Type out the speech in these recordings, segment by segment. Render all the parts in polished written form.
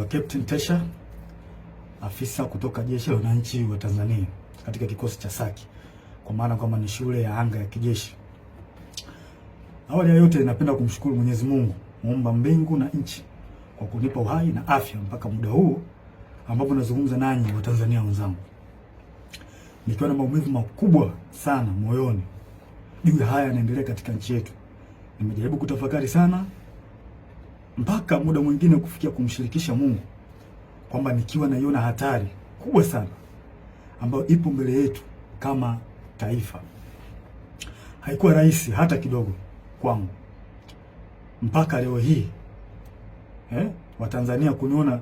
Captain Tesha, afisa kutoka Jeshi la Wananchi wa Tanzania katika kikosi cha Saki, kwa maana kwamba ni shule ya anga ya kijeshi. Awali ya yote, napenda kumshukuru Mwenyezi Mungu, muumba mbingu na nchi, kwa kunipa uhai na afya mpaka muda huu ambapo nazungumza nanyi wa Tanzania wenzangu, nikiwa na maumivu makubwa sana moyoni juu ya haya yanaendelea katika nchi yetu. Nimejaribu kutafakari sana, mpaka muda mwingine kufikia kumshirikisha Mungu kwamba nikiwa naiona hatari kubwa sana ambayo ipo mbele yetu kama taifa. Haikuwa rahisi hata kidogo kwangu mpaka leo hii Watanzania kuniona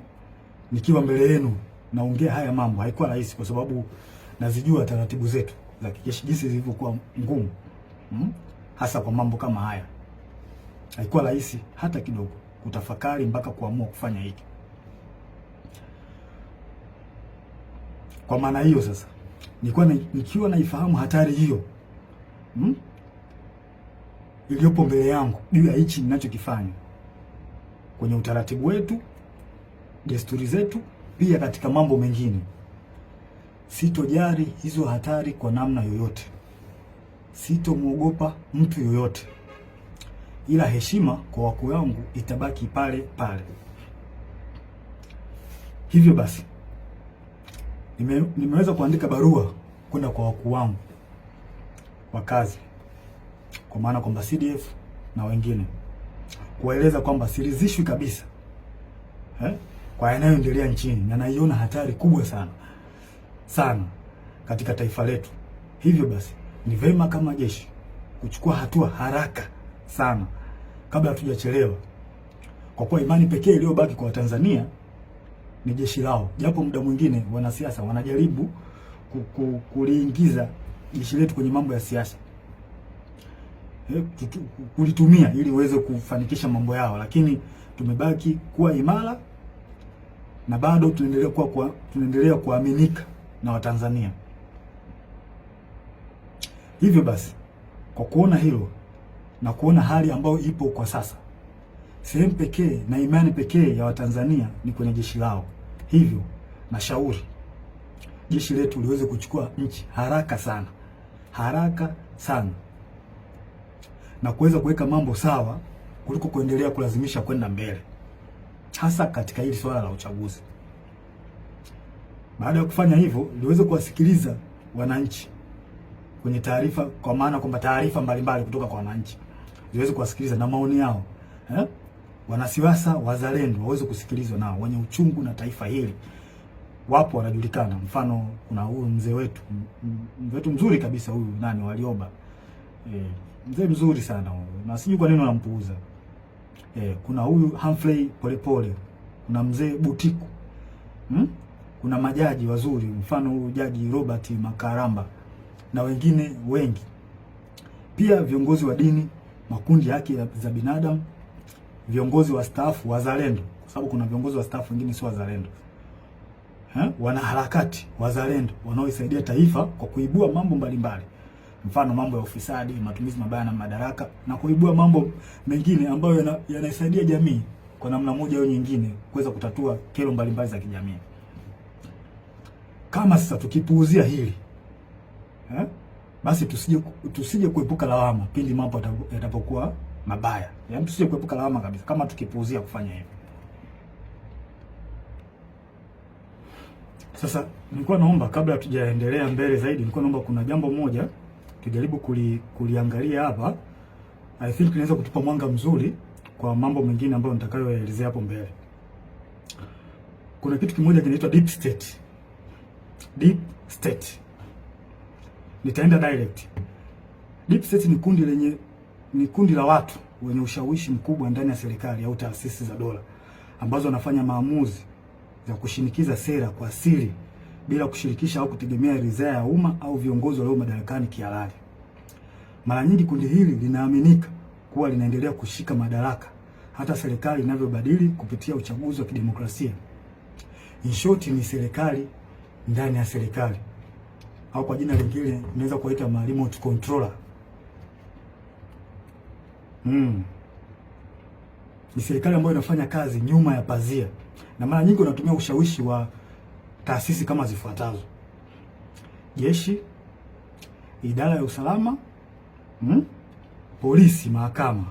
nikiwa mbele yenu naongea haya mambo. Haikuwa rahisi kwa sababu nazijua taratibu zetu za kijeshi jinsi zilivyokuwa ngumu, hasa kwa mambo kama haya. Haikuwa rahisi hata kidogo kutafakari mpaka kuamua kufanya hiki. Kwa maana hiyo sasa, nikiwa naifahamu hatari hiyo iliyopo mbele yangu juu ya hichi ninachokifanya kwenye utaratibu wetu, desturi zetu, pia katika mambo mengine, sitojali hizo hatari kwa namna yoyote. Sitomwogopa mtu yoyote, ila heshima kwa wakuu wangu itabaki pale pale. Hivyo basi nimeweza kuandika barua kwenda kwa wakuu wangu wa kazi, kwa maana kwamba CDF na wengine, kuwaeleza kwamba siridhishwi kabisa kwa yanayoendelea nchini, na naiona hatari kubwa sana katika taifa letu. Hivyo basi ni vema kama jeshi kuchukua hatua haraka sana kabla hatujachelewa, kwa kuwa imani pekee iliyobaki kwa Watanzania ni jeshi lao, japo muda mwingine wanasiasa wanajaribu kuliingiza jeshi letu kwenye mambo ya siasa, kulitumia ili uweze kufanikisha mambo yao, lakini tumebaki kuwa imara na bado tunaendelea kuaminika na Watanzania. Hivyo basi, kwa kuona hilo na kuona hali ambayo ipo kwa sasa, sehemu pekee na imani pekee ya Watanzania ni kwenye jeshi lao. Hivyo nashauri jeshi letu liweze kuchukua nchi haraka sana na kuweza kuweka mambo sawa kuliko kuendelea kulazimisha kwenda mbele, hasa katika hili swala la uchaguzi. Baada ya kufanya hivyo, liweze kuwasikiliza wananchi kwenye taarifa, kwa maana kwamba taarifa mbalimbali kutoka kwa wananchi liweze kuwasikiliza na maoni yao. Wanasiasa wazalendo waweze kusikilizwa, nao wenye uchungu na taifa hili wapo, wanajulikana. Mfano, kuna huyu mzee wetu mzuri kabisa, huyu nani, Warioba, mzee mzuri sana huyu, na sijui kwa nini wanampuuza. Kuna huyu Humphrey Polepole, kuna mzee Butiku, kuna majaji wazuri, mfano huyu Jaji Robert Makaramba na wengine wengi, pia viongozi wa dini, makundi ya haki za binadamu, viongozi wa staafu wazalendo, kwa sababu kuna viongozi wa staafu wengine sio wazalendo, wanaharakati wazalendo wanaoisaidia taifa kwa kuibua mambo mbalimbali, mfano mambo ya ufisadi, matumizi mabaya na madaraka, na kuibua mambo mengine ambayo yanasaidia jamii kwa namna moja au nyingine kuweza kutatua kero mbalimbali za kijamii. Kama sasa tukipuuzia hili, basi tusije kuepuka lawama pindi mambo yatapokuwa mabaya. Yaani tusije kuepuka lawama kabisa kama tukipuuzia kufanya hivyo. Sasa nilikuwa naomba, kabla tujaendelea mbele zaidi, nilikuwa naomba kuna jambo moja tujaribu kuliangalia hapa. I think inaweza kutupa mwanga mzuri kwa mambo mengine ambayo nitakayoelezea hapo mbele. Kuna kitu kimoja kinaitwa deep state. Deep state. Nitaenda direct. Deep state ni kundi la watu wenye ushawishi mkubwa ndani ya serikali au taasisi za dola, ambazo wanafanya maamuzi za kushinikiza sera kwa siri bila kushirikisha au kutegemea ridhaa ya umma au viongozi walio madarakani kihalali. Mara nyingi kundi hili linaaminika kuwa linaendelea kushika madaraka hata serikali inavyobadili kupitia uchaguzi wa kidemokrasia. In short, ni serikali ndani ya serikali, au kwa jina lingine unaweza kuita remote controller. Ni serikali ambayo inafanya kazi nyuma ya pazia na mara nyingi wanatumia ushawishi wa taasisi kama zifuatazo: jeshi, idara ya usalama, polisi, mahakama,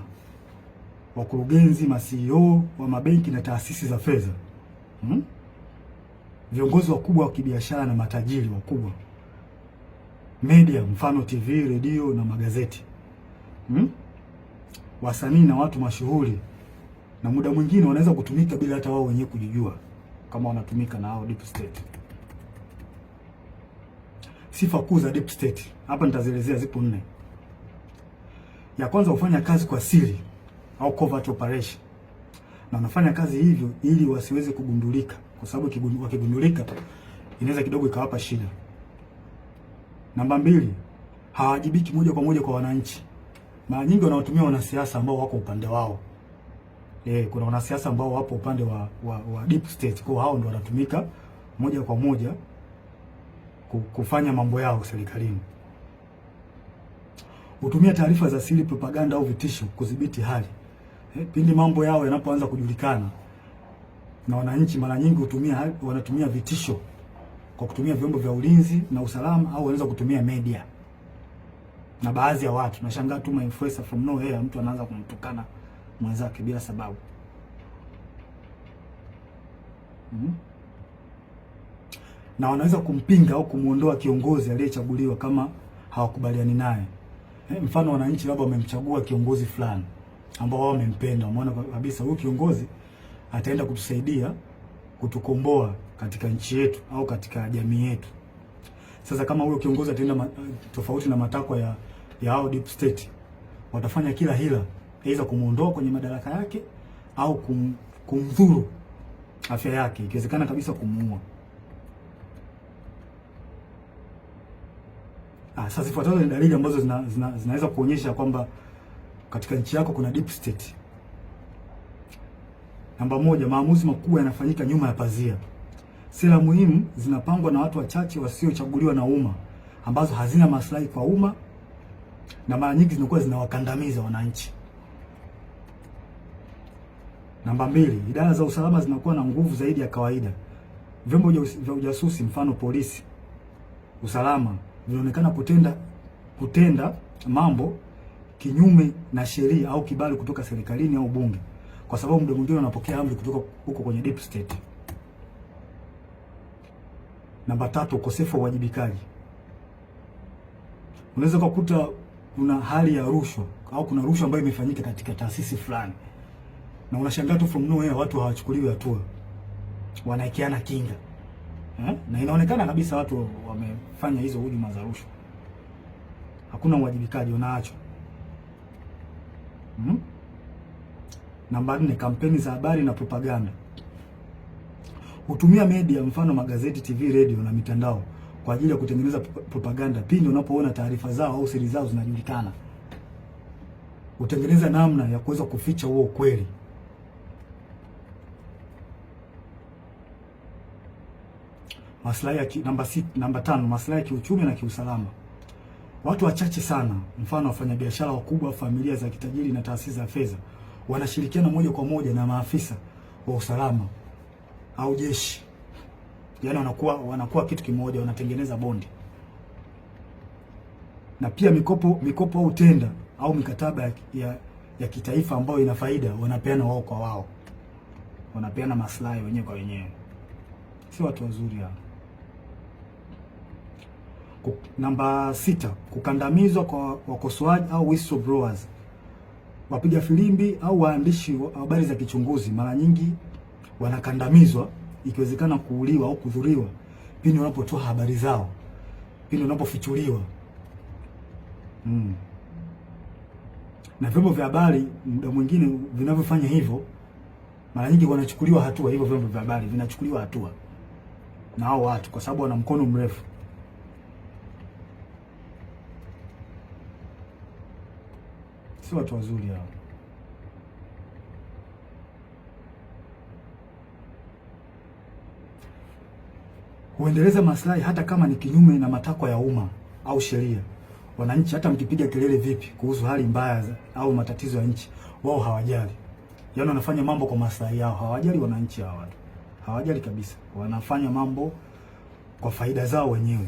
wakurugenzi, ma-CEO wa mabenki na taasisi za fedha, viongozi wakubwa wa kibiashara na matajiri wakubwa, media, mfano TV, redio na magazeti, wasanii na watu mashuhuri, na muda mwingine wanaweza kutumika bila hata wao wenyewe kujijua kama wanatumika na hao deep state. Sifa kuu za deep state hapa nitazielezea, zipo 4. Ya kwanza, hufanya kazi kwa siri au covert operation, na wanafanya kazi hivyo ili wasiweze kugundulika, kwa sababu wakigundulika inaweza kidogo ikawapa shida. Namba 2, hawajibiki moja kwa moja kwa wananchi. Mara nyingi wanawatumia wanasiasa ambao wako upande wao. Kuna wanasiasa ambao wapo upande wa deep state, kwa hao ndio wanatumika moja kwa moja kufanya mambo yao serikalini. Hutumia taarifa za siri, propaganda au vitisho kudhibiti hali. Pindi mambo yao yanapoanza kujulikana na wananchi, mara nyingi wanatumia vitisho kwa kutumia vyombo vya ulinzi na usalama, au wanaweza kutumia media na baadhi ya watu. Nashangaa tu influencer from nowhere, mtu anaanza kumtukana mwenzake bila sababu. Na wanaweza kumpinga au kumuondoa kiongozi aliyechaguliwa kama hawakubaliani naye. Mfano, wananchi labda wamemchagua kiongozi fulani ambao wao wamempenda, wameona kabisa huyu kiongozi ataenda kutusaidia kutukomboa katika nchi yetu au katika jamii yetu. Sasa kama huyo kiongozi ataenda tofauti na matakwa ya hao deep state, watafanya kila hila aidha kumuondoa kwenye madaraka yake au kumdhuru afya yake, ikiwezekana kabisa kumuua. Sasa zifuatazo ni dalili ambazo zinaweza kuonyesha kwamba katika nchi yako kuna deep state. Namba 1, maamuzi makubwa yanafanyika nyuma ya pazia. Sera muhimu zinapangwa na watu wachache wasiochaguliwa na umma, ambazo hazina maslahi kwa umma na mara nyingi zinakuwa zinawakandamiza wananchi. Namba 2, idara za usalama zinakuwa na nguvu zaidi ya kawaida. Vyombo vya ujasusi, mfano polisi, usalama, vinaonekana kutenda mambo kinyume na sheria au kibali kutoka serikalini au bunge, kwa sababu muda mwingine wanapokea amri kutoka huko kwenye deep state. Namba 3, ukosefu wa uwajibikaji. Unaweza kukuta kuna hali ya rushwa au kuna rushwa ambayo imefanyika katika taasisi fulani, na unashangaa tu from nowhere watu hawachukuliwi hatua, wanaikiana kinga. Na inaonekana kabisa watu wamefanya hizo hujuma za rushwa, hakuna uwajibikaji, unaachwa. Namba 4, kampeni za habari na propaganda. Hutumia media, mfano magazeti, TV, radio na mitandao kwa ajili ya kutengeneza propaganda pindi unapoona taarifa zao au siri zao zinajulikana. Hutengeneza namna ya kuweza kuficha huo ukweli. Maslahi ya namba 5, maslahi ya kiuchumi na kiusalama. Watu wachache sana, mfano wafanyabiashara wakubwa, familia za kitajiri na taasisi za fedha, wanashirikiana moja kwa moja na maafisa wa usalama au jeshi. Yaani wanakuwa kitu kimoja, wanatengeneza bondi. Na pia mikopo au tenda au mikataba ya kitaifa ambayo ina faida, wanapeana wao kwa wao. Wanapeana maslahi wenyewe kwa wenyewe. Si watu wazuri hao. Namba 6, kukandamizwa kwa wakosoaji au whistleblowers. Wapiga filimbi au waandishi wa habari za kichunguzi mara nyingi wanakandamizwa, ikiwezekana kuuliwa au kudhuriwa pindi wanapotoa habari zao, pindi wanapofichuliwa. Na vyombo vya habari muda mwingine vinavyofanya hivyo, mara nyingi wanachukuliwa hatua. Hivyo vyombo vya habari vinachukuliwa hatua na hao watu kwa sababu wana mkono mrefu. Si watu wazuri hao. Huendeleza maslahi hata kama ni kinyume na matakwa ya umma au sheria. Wananchi hata mkipiga kelele vipi kuhusu hali mbaya au matatizo ya nchi, wao hawajali. Yaani wanafanya mambo kwa maslahi yao, hawajali wananchi hawa watu. hawajali kabisa, wanafanya mambo kwa faida zao wenyewe.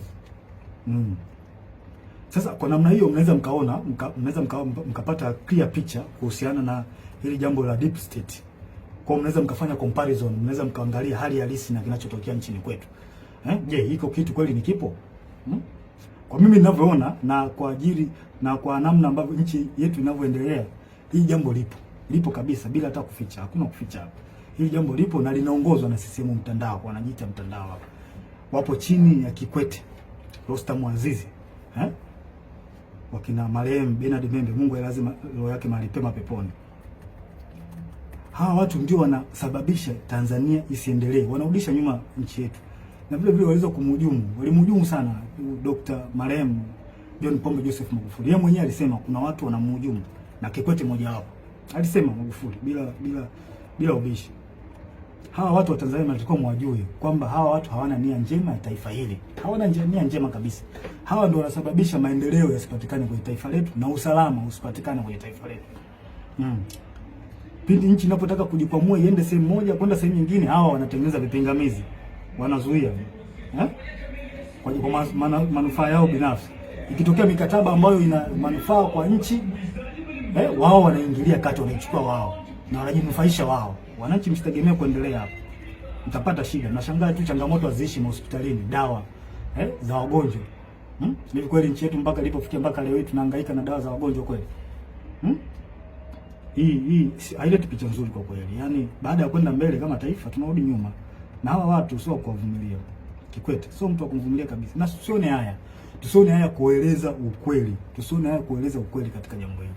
Sasa kwa namna hiyo mnaweza mkaona mkapata clear picture kuhusiana na hili jambo la deep state. Kwa mnaweza mkafanya comparison, mnaweza mkaangalia hali halisi na kinachotokea nchini kwetu. Je, hiko kitu kweli ni kipo? Kwa mimi ninavyoona na kwa ajili na kwa namna ambavyo nchi yetu inavyoendelea, hili jambo lipo kabisa bila hata kuficha. Hakuna kuficha hapa. Hili jambo lipo na linaongozwa na CCM mtandao, wanajiita mtandao hapa. Wapo chini ya Kikwete, Rostam Azizi, wakina marehemu Bernard Membe, Mungu lazima roho yake mahali pema peponi. Hawa watu ndio wanasababisha Tanzania isiendelee, wanarudisha nyuma nchi yetu. Na vile vile waliweza walimhujumu sana Dr. marehemu John Pombe Joseph Magufuli. Yeye mwenyewe alisema kuna watu wanamhujumu na Kikwete mmoja wapo. Alisema Magufuli bila ubishi. Hawa watu wa Tanzania wanatakiwa mwajue kwamba hawa watu hawana nia njema ya taifa hili. Hawana nia njema kabisa. Hawa ndio wanasababisha maendeleo yasipatikane kwenye taifa letu na usalama usipatikane kwenye taifa letu. Pindi nchi inapotaka kujikwamua iende sehemu moja kwenda sehemu nyingine, hawa wanatengeneza vipingamizi. Wanazuia. Kwa manufaa yao binafsi. Ikitokea mikataba ambayo ina manufaa kwa nchi, wao wanaingilia kati, wanaichukua wao na wanajinufaisha wao. Wananchi msitegemee kuendelea hapo. Mtapata shida. Nashangaa tu changamoto haziishi hospitalini, dawa za wagonjwa. Ni kweli nchi yetu mpaka ilipofikia mpaka leo hii tunahangaika na dawa za wagonjwa kweli? Hii haileti picha nzuri kwa kweli. Yaani baada ya kwenda mbele kama taifa tunarudi nyuma. Na hawa watu sio kuwavumilia. Kikwete sio mtu wa kumvumilia kabisa. Na tusione haya kueleza ukweli. Tusione haya kueleza ukweli katika jambo hili.